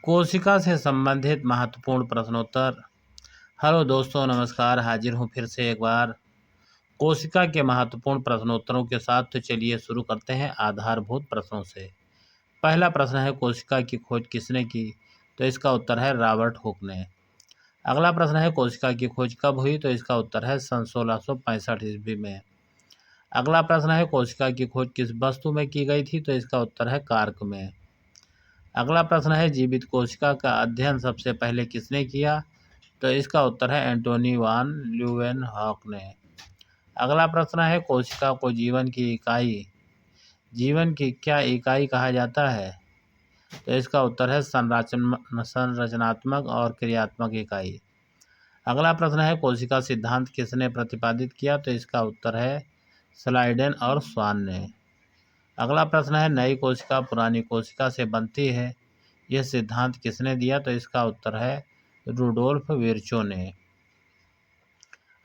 कोशिका से संबंधित महत्वपूर्ण प्रश्नोत्तर। हेलो दोस्तों, नमस्कार। हाजिर हूँ फिर से एक बार कोशिका के महत्वपूर्ण प्रश्नोत्तरों के साथ। तो चलिए शुरू करते हैं आधारभूत प्रश्नों से। पहला प्रश्न है, कोशिका की खोज किसने की? तो इसका उत्तर है रॉबर्ट हुक ने। अगला प्रश्न है, कोशिका की खोज कब हुई? तो इसका उत्तर है सन 1665 ईस्वी में। अगला प्रश्न है, कोशिका की खोज किस वस्तु में की गई थी? तो इसका उत्तर है कार्क में। अगला प्रश्न है, जीवित कोशिका का अध्ययन सबसे पहले किसने किया? तो इसका उत्तर है एंटोनी वान ल्यूवेनहॉक ने। अगला प्रश्न है, कोशिका को जीवन की क्या इकाई कहा जाता है? तो इसका उत्तर है संरचनात्मक और क्रियात्मक इकाई। अगला प्रश्न है, कोशिका सिद्धांत किसने प्रतिपादित किया? तो इसका उत्तर है स्लाइडेन और स्वान ने। अगला प्रश्न है, नई कोशिका पुरानी कोशिका से बनती है, यह सिद्धांत किसने दिया? तो इसका उत्तर है रूडोल्फ विर्चो ने।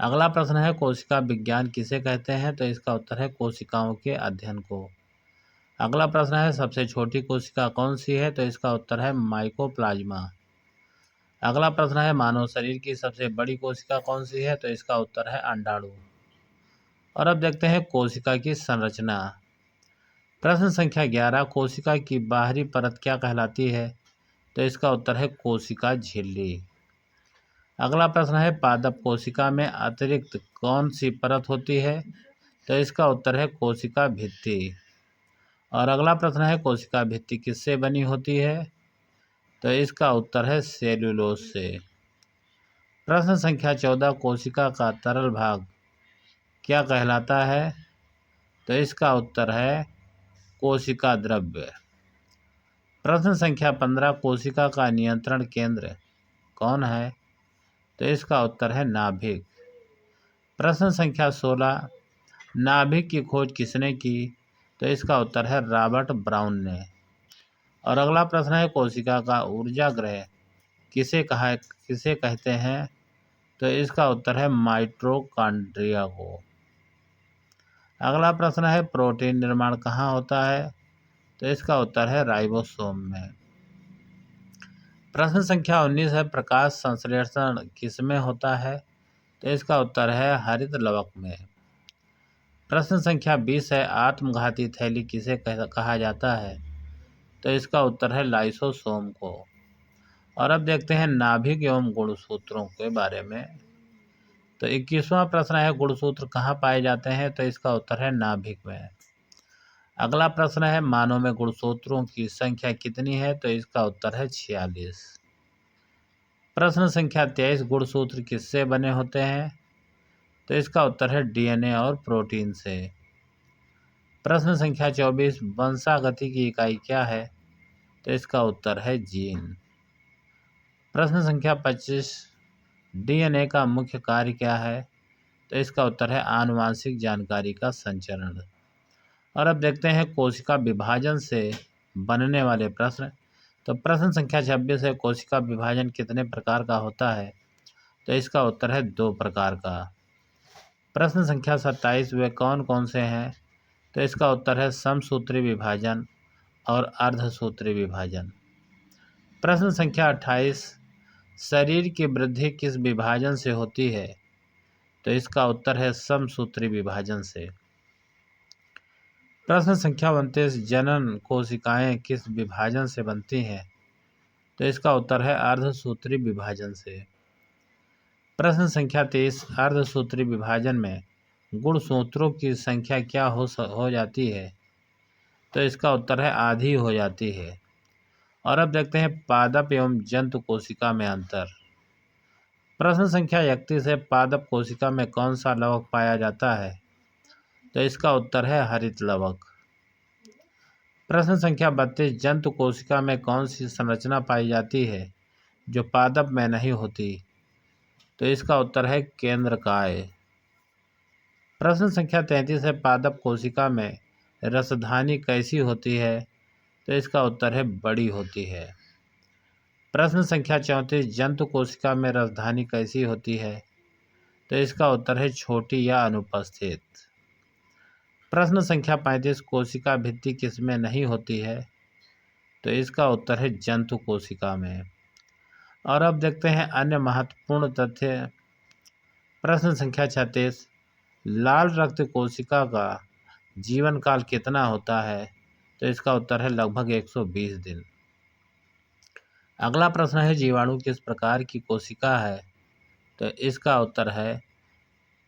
अगला प्रश्न है, कोशिका विज्ञान किसे कहते हैं? तो इसका उत्तर है कोशिकाओं के अध्ययन को। अगला प्रश्न है, सबसे छोटी कोशिका कौन सी है? तो इसका उत्तर है माइकोप्लाज्मा। अगला प्रश्न है, मानव शरीर की सबसे बड़ी कोशिका कौन सी है? तो इसका उत्तर है अंडाणु। और अब देखते हैं कोशिका की संरचना। प्रश्न संख्या 11, कोशिका की बाहरी परत क्या कहलाती है? तो इसका उत्तर है कोशिका झिल्ली। अगला प्रश्न है, पादप कोशिका में अतिरिक्त कौन सी परत होती है? तो इसका उत्तर है कोशिका भित्ति। और अगला प्रश्न है, कोशिका भित्ति किससे बनी होती है? तो इसका उत्तर है सेल्यूलोज से। प्रश्न संख्या 14, कोशिका का तरल भाग क्या कहलाता है? तो इसका उत्तर है कोशिका द्रव्य। प्रश्न संख्या 15, कोशिका का नियंत्रण केंद्र कौन है? तो इसका उत्तर है नाभिक। प्रश्न संख्या 16, नाभिक की खोज किसने की? तो इसका उत्तर है रॉबर्ट ब्राउन ने। और अगला प्रश्न है, कोशिका का ऊर्जा ग्रह किसे कहते हैं? तो इसका उत्तर है माइटोकॉन्ड्रिया को। अगला प्रश्न है, प्रोटीन निर्माण कहाँ होता है? तो इसका उत्तर है राइबोसोम में। प्रश्न संख्या 19 है, प्रकाश संश्लेषण किसमें होता है? तो इसका उत्तर है हरित लवक में। प्रश्न संख्या 20 है, आत्मघाती थैली किसे कहा जाता है? तो इसका उत्तर है लाइसोसोम को। और अब देखते हैं नाभिक एवं गुणसूत्रों के बारे में। तो 21वां प्रश्न है, गुणसूत्र कहाँ पाए जाते हैं? तो इसका उत्तर है नाभिक में। अगला प्रश्न है, मानव में गुणसूत्रों की संख्या कितनी है? तो इसका उत्तर है 46। प्रश्न संख्या 23, गुणसूत्र किससे बने होते हैं? तो इसका उत्तर है डीएनए और प्रोटीन से। प्रश्न संख्या 24, वंशागति की इकाई क्या है? तो इसका उत्तर है जीन। प्रश्न संख्या 25, डीएनए का मुख्य कार्य क्या है? तो इसका उत्तर है आनुवांशिक जानकारी का संचरण। और अब देखते हैं कोशिका विभाजन से बनने वाले प्रश्न। तो प्रश्न संख्या 26 है, कोशिका विभाजन कितने प्रकार का होता है? तो इसका उत्तर है 2 प्रकार का। प्रश्न संख्या 27, वे कौन कौन से हैं? तो इसका उत्तर है समसूत्री विभाजन और अर्धसूत्री विभाजन। प्रश्न संख्या 28, शरीर की वृद्धि किस विभाजन से होती है? तो इसका उत्तर है समसूत्री विभाजन से। प्रश्न संख्या 29, जनन कोशिकाएं किस विभाजन से बनती हैं? तो इसका उत्तर है अर्धसूत्री विभाजन से। प्रश्न संख्या 30, अर्धसूत्री विभाजन में गुणसूत्रों की संख्या क्या हो जाती है? तो इसका उत्तर है आधी हो जाती है। और अब देखते हैं पादप एवं जंतु कोशिका में अंतर। प्रश्न संख्या 31 है, पादप कोशिका में कौन सा लवक पाया जाता है? तो इसका उत्तर है हरित लवक। प्रश्न संख्या 32, जंतु कोशिका में कौन सी संरचना पाई जाती है जो पादप में नहीं होती? तो इसका उत्तर है केंद्रकाय। प्रश्न संख्या 33 है, पादप कोशिका में रसधानी कैसी होती है? तो इसका उत्तर है बड़ी होती है। प्रश्न संख्या 34, जंतु कोशिका में रसधानी कैसी होती है? तो इसका उत्तर है छोटी या अनुपस्थित। प्रश्न संख्या 35, कोशिका भित्ति किसमें नहीं होती है? तो इसका उत्तर है जंतु कोशिका में। और अब देखते हैं अन्य महत्वपूर्ण तथ्य। प्रश्न संख्या 36, लाल रक्त कोशिका का जीवन काल कितना होता है? तो इसका उत्तर है लगभग 120 दिन। अगला प्रश्न है जीवाणु किस प्रकार की कोशिका है? तो इसका उत्तर है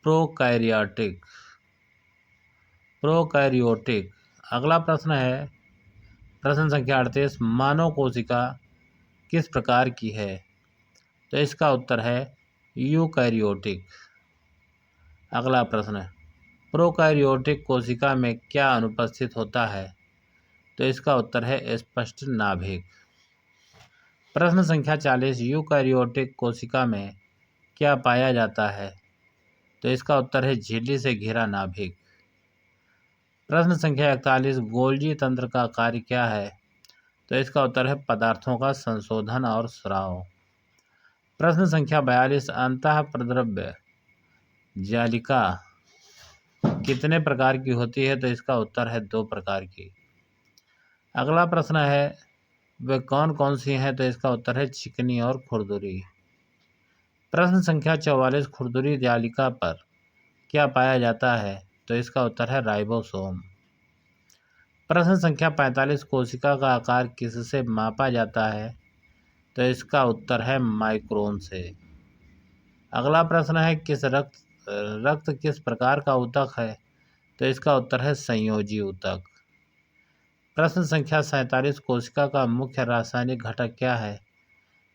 प्रोकैरियोटिक। प्रोकैरियोटिक। अगला प्रश्न है प्रश्न संख्या 38, मानव कोशिका किस प्रकार की है? तो इसका उत्तर है यूकैरियोटिक। अगला प्रश्न है प्रोकैरियोटिक कोशिका में क्या अनुपस्थित होता है? तो इसका उत्तर है स्पष्ट नाभिक। प्रश्न संख्या 40, यूकैरियोटिक कोशिका में क्या पाया जाता है? तो इसका उत्तर है झिल्ली से घिरा नाभिक। प्रश्न संख्या 41, गोल्जी तंत्र का कार्य क्या है? तो इसका उत्तर है पदार्थों का संशोधन और स्राव। प्रश्न संख्या 42, अंतःप्रद्रव्य जालिका कितने प्रकार की होती है? तो इसका उत्तर है 2 प्रकार की। अगला प्रश्न है वे कौन कौन सी हैं? तो इसका उत्तर है चिकनी और खुरदुरी। प्रश्न संख्या 44, खुरदुरी जालिका पर क्या पाया जाता है? तो इसका उत्तर है राइबोसोम। प्रश्न संख्या 45, कोशिका का आकार किससे मापा जाता है? तो इसका उत्तर है माइक्रोन से। अगला प्रश्न है रक्त किस प्रकार का ऊतक है? तो इसका उत्तर है संयोजी ऊतक। प्रश्न संख्या 47, कोशिका का मुख्य रासायनिक घटक क्या है?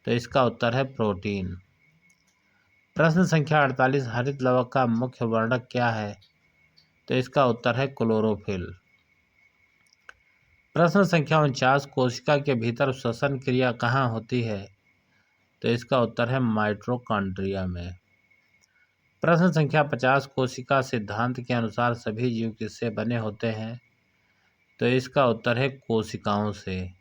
तो इसका उत्तर है प्रोटीन। प्रश्न संख्या 48, हरित लवक का मुख्य वर्णक क्या है? तो इसका उत्तर है क्लोरोफिल। प्रश्न संख्या 49, कोशिका के भीतर श्वसन क्रिया कहाँ होती है? तो इसका उत्तर है माइटोकॉन्ड्रिया में। प्रश्न संख्या 50, कोशिका सिद्धांत के अनुसार सभी जीव किससे बने होते हैं? तो इसका उत्तर है कोशिकाओं से।